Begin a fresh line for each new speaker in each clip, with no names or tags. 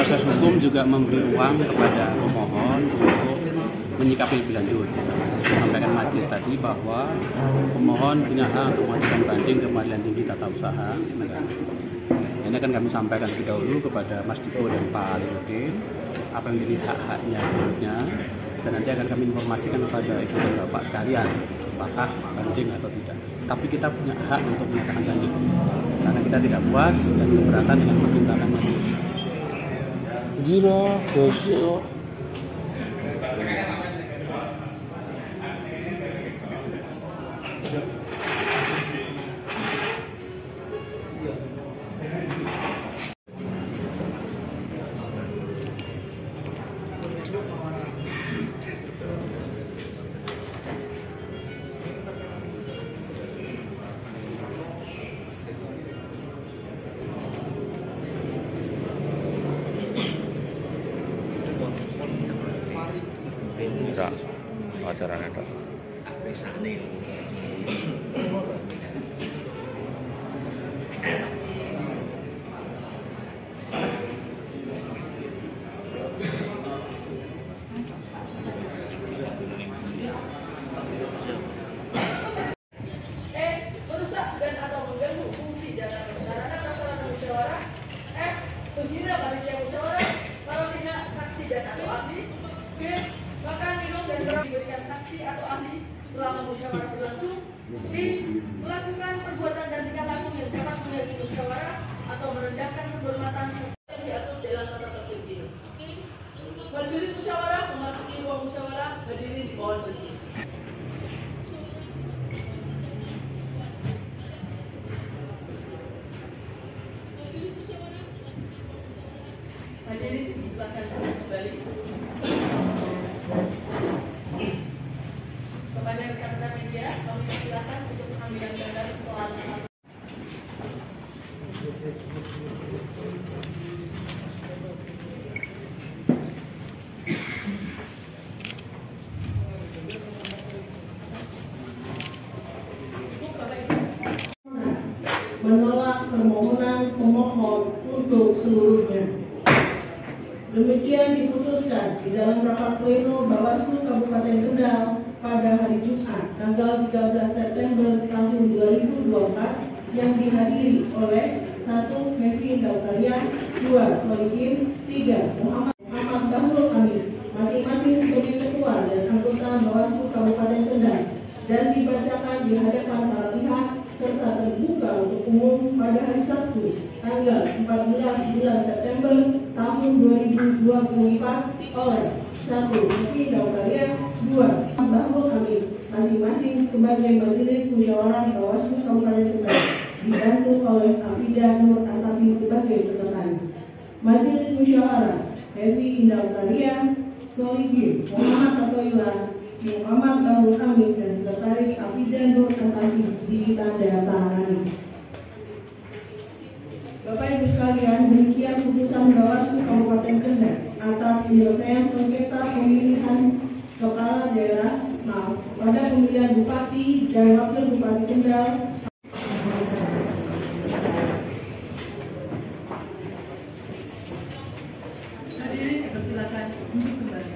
proses hukum juga memberi ruang kepada pemohon untuk menyikapi lebih lanjut. Sampaikan majelis tadi bahwa pemohon punya hak untuk mengajukan banding ke Pengadilan Tinggi Tata Usaha Negara. Ini akan kami sampaikan lebih dahulu kepada Mas Diko dan Pak Alimuddin apa yang menjadi hak-haknya berikutnya, dan nanti akan kami informasikan kepada ibu dan bapak sekalian apakah banding atau tidak. Tapi kita punya hak untuk menyatakan banding karena kita tidak puas dan keberatan dengan pertimbangan majelis.
Jiro, gosok.
Enggak, acaranya enggak.
Merusak dan atau mengganggu fungsi dalam masyarakat masyarakat musyawarah, menghina panitia musyawarah, kalau tidak saksi dan atau ahli, makan, minum dan diberikan saksi atau ahli selama musyawarah berlangsung, melakukan perbuatan dan tingkah laku yang dapat mengganggu musyawarah atau merendahkan kehormatan yang diatur dalam tata tertib ini. Majelis musyawarah memasuki ruang musyawarah, hadirin dimohon berdiri. Hadirin silakan kembali. Kepada rekan-rekan media, kami silakan untuk pengambilan gambar selama 1.
Menolak permohonan pemohon untuk seluruhnya. Demikian diputuskan di dalam rapat pleno Bawaslu Kabupaten Kendal pada hari Jumat tanggal 13 September tahun 2024 yang dihadiri oleh 1. Hefi Dautaria, 2. Solihin, 3. Muhammad Bahrul Amin, masing-masing sebagai ketua dan anggota Bawaslu Kabupaten Kendal, dan dibacakan di hadapan para pihak serta terbuka untuk umum pada hari Sabtu tanggal 14 bulan September tahun 2024 oleh 1. Hefi Dautaria, 2. Bahrul Amin, masing-masing sebagai Majelis Musyawarah Bawaslu Kabupaten Kendal, dibantu oleh Afidah Nur Asasi sebagai sekretaris. Majelis Musyawarah Hefi Dautaria, Solihin, Muhammad Atoyullah, Muhammad Bahrul Amin, dan sekretaris Afidah Nur Asasi ditandatangani. Bapak Ibu sekalian, demikian putusan Bawaslu Kabupaten Kendal atas penyelesaian sengketa pemilihan kepala daerah pada pemilihan Bupati dan Wakil Bupati Kendal.
Hadirin dipersilakan untuk kembali.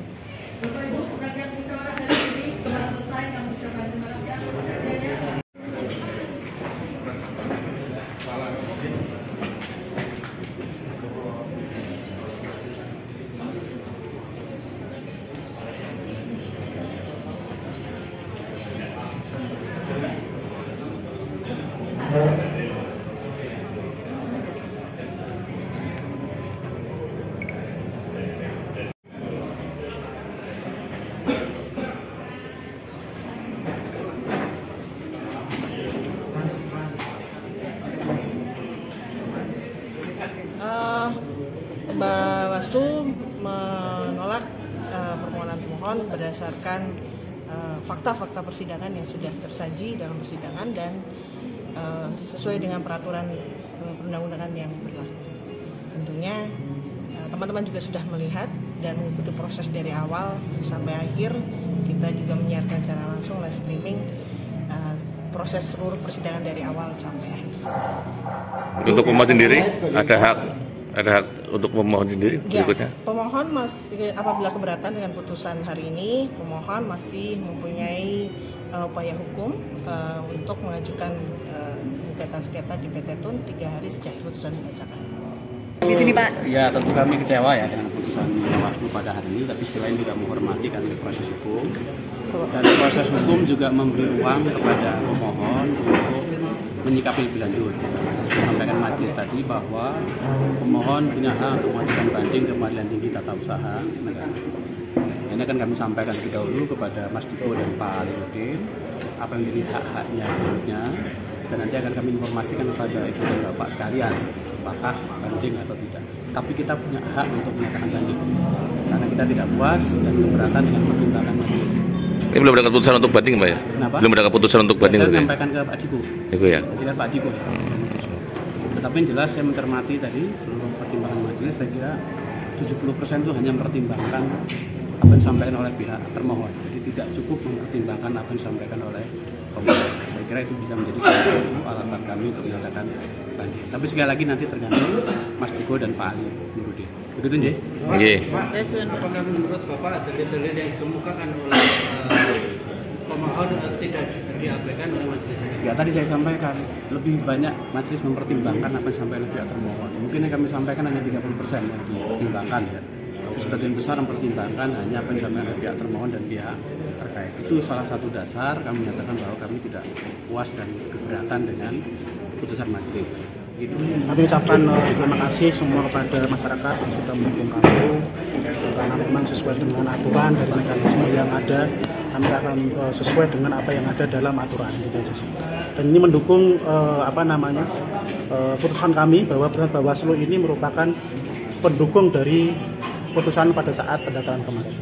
Bapak Ibu, rakyat musyawarah hari ini telah selesai. Kami ucapkan terima kasih atas kerjanya.
Bawaslu menolak permohonan pemohon berdasarkan fakta-fakta persidangan yang sudah tersaji dalam persidangan dan sesuai dengan peraturan perundang-undangan yang berlaku. Tentunya teman-teman juga sudah melihat dan mengikuti proses dari awal sampai akhir. Kita juga menyiarkan secara langsung live streaming proses seluruh persidangan dari awal sampai akhir.
Untuk pemohon sendiri ada hak Ada hak untuk pemohon sendiri berikutnya?
Ya, pemohon apabila keberatan dengan putusan hari ini, pemohon masih mempunyai upaya hukum untuk mengajukan gugatan sengketa di PT Tun 3 hari sejak putusan dibacakan.
Di sini Pak.
Ya tentu kami kecewa ya dengan putusan Bawaslu pada hari ini, tapi selain juga menghormati kan proses hukum. Dan proses hukum juga memberi ruang kepada pemohon untuk menyikapi lebih lanjut. Sampaikan majelis tadi bahwa pemohon punya hak untuk mengajukan banding ke Pengadilan Tinggi Tata Usaha Negara. Ini akan kami sampaikan terlebih dahulu kepada Mas Diko dan Pak Alimuddin apa yang menjadi hak-haknya berikutnya, dan nanti akan kami informasikan kepada ibu dan bapak sekalian apakah banding atau tidak. Tapi kita punya hak untuk menyatakan banding karena kita tidak puas dan keberatan dengan pertimbangan majelis.
Ini belum ada keputusan untuk banding, Pak ya?
Kenapa?
Belum ada keputusan untuk banding.
Saya sampaikan ke Pak Diko.
Itu ya.
Saya Pak Diko. Tetapi yang jelas saya mencermati tadi seluruh pertimbangan majelis, saya kira 70% itu hanya mempertimbangkan apa yang disampaikan oleh pihak termohon. Jadi tidak cukup mempertimbangkan apa yang disampaikan oleh pemohon. Saya kira itu bisa menjadi salah satu alasan kami untuk menyatakan banding. Tapi sekali lagi nanti tergantung Mas Diko dan Pak Ali Nurudin. Begitu, Nje?
Oke.
Apakah menurut Bapak dalil-dalil yang dikemukakan oleh pemohon tidak diabaikan oleh majelis?
Ya tadi saya sampaikan lebih banyak majelis mempertimbangkan apa yang disampaikan oleh pihak termohon. Mungkin yang kami sampaikan hanya 30% yang dipertimbangkan ya. Sebagian besar mempertimbangkan hanya apa yang disampaikan oleh pihak termohon dan pihak terkait. Itu salah satu dasar kami menyatakan bahwa kami tidak puas dan keberatan dengan putusan majelis. Gitu.
Kami ucapkan terima kasih semua kepada masyarakat yang sudah mendukung kami, karena memang sesuai dengan aturan dari mekanisme yang ada, kami akan sesuai dengan apa yang ada dalam aturan gitu aja. Dan ini mendukung putusan kami bahwa putusan Bawaslu ini merupakan pendukung dari putusan pada saat pendaftaran kemarin.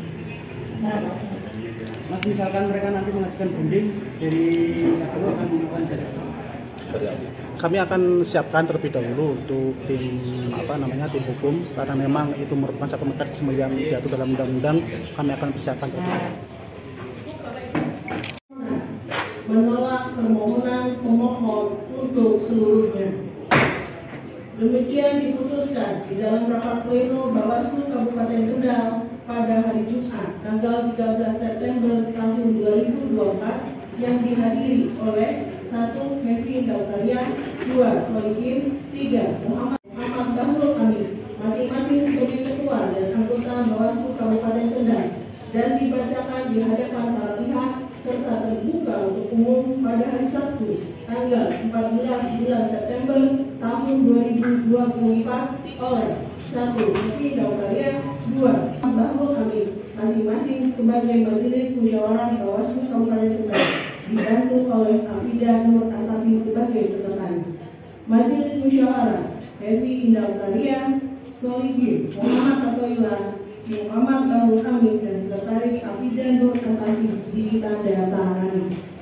Mas, misalkan mereka nanti mengajukan banding dari satu akan melakukan jarak.
Kami akan siapkan terlebih dahulu untuk tim hukum, karena memang itu merupakan satu mekanisme yang diatur dalam undang-undang. Kami akan persiapkan terlebih dahulu.
Menolak permohonan pemohon untuk seluruhnya. Demikian diputuskan di dalam rapat pleno Bawaslu Kabupaten Kendal pada hari Jumat tanggal 13 September tahun 2024 yang dihadiri oleh 1. Kevin Dautaria, 2. Solihin, 3. Muhammad Bahrul Amin, masing-masing sebagai ketua dan anggota Bawaslu Kabupaten Kendal, dan dibacakan di hadapan para pihak serta terbuka untuk umum pada hari Sabtu tanggal 14 bulan September tahun 2024 oleh 1. Kevin Dautaria, 2. Bahrul Amin, masing-masing sebagai Majelis Musyawarah Bawaslu Kabupaten Kendal, dibantu oleh Afida Nur Asasi sebagai sekretaris. Majelis Musyawarah Hevi Indautaria, Solihin, Muhammad Atoila, Muhammad Bahrul Amin, dan sekretaris Afida Nur Asasi ditandatangani.